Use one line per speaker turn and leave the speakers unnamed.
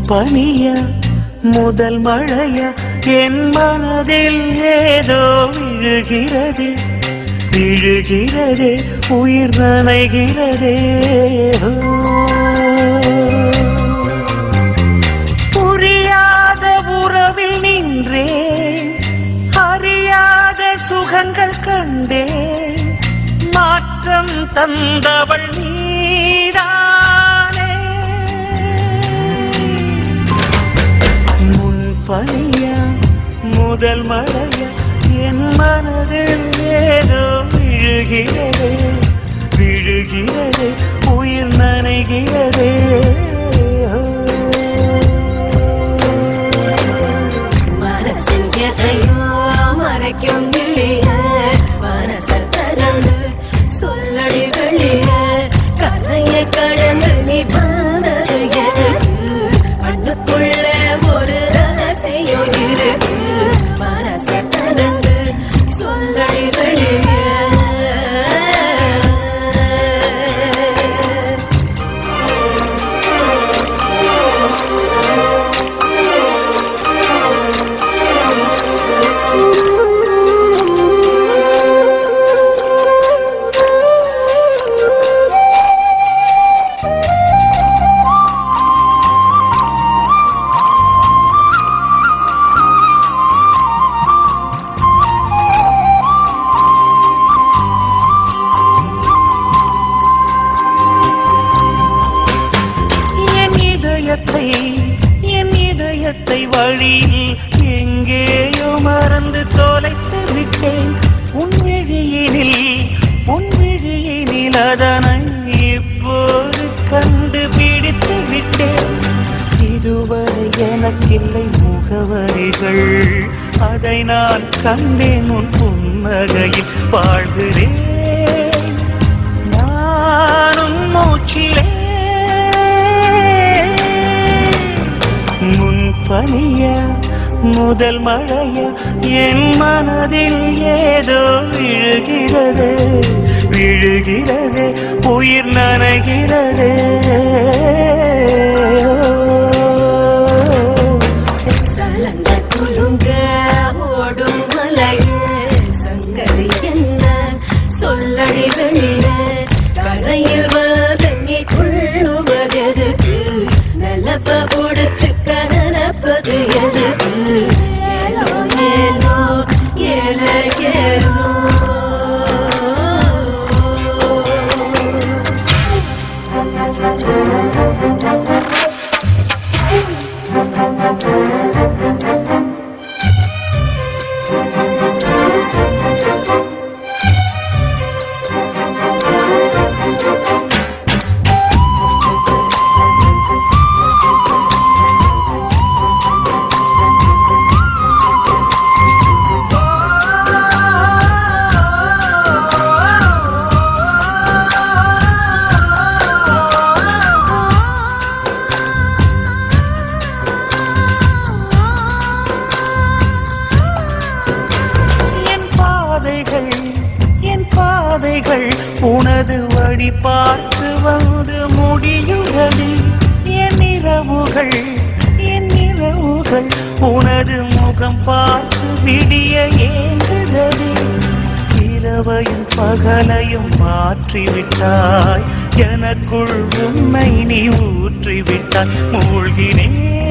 பனியா முதல் மழையா என் மனதில் ஏதோ விழுகிறது விழுகிறதே உயிர் நனைகிறதே புரியாத உறவில் நின்றேன் அறியாத சுகங்கள் கண்டேன் மாற்றம் தந்தவள் நீதானே பனியா முதல் மழையா என் மனதில் ஏதோ விழுகிறதே விழுகிறதே உயிர் நனைகிறதே
மனசில் எதையோ மறைக்கும் கிளிய மனசை தரந்து சொல்லடி வெளிய கரையை கடந்து நீ வந்தது எதுக்கு கண்ணுக்குள்ள ஒரு ரகசியம் இருக்கு மனசை தரந்து சொல்லடி வெளிய
என் இதயத்தை வழியில் எங்கேயோ மறந்து தொலைத்து விட்டேன் உன் விழியினில் அதனை இப்போது கண்டுபிடித்து விட்டேன் இதுவரை எனக்கில்லை முகவரிகள் அதை நான் கண்டேன் உன் புன்னகையில் வாழ்கிறேன் நானும் மூச்சிலே பனியா முதல் மழையா என் மனதில் ஏதோ விழுகிறது விழுகிறது உயிர் நனைகிறது
சலங்க குலுங்க ஓடும் மலையே சங்கதி என்ன சொல்லடி வெளிய கரையில் தண்ணி கொள்ளுவதெதுக்கு நிலப்ப ஒடிச்சுக்க நிலப்பது எதுக்கு ஏலோ ஏலோ ஏல ஏலோ
உனது வழி பார்த்து வந்து முடியுதடி என் இரவுகள் உனது முகம் பார்த்து விடிய ஏங்குதடி இரவையும் பகலையும் மாற்றிவிட்டாய் எனக்குள் உன்னை நீ ஊற்றிவிட்டாய் மூழ்கினேன்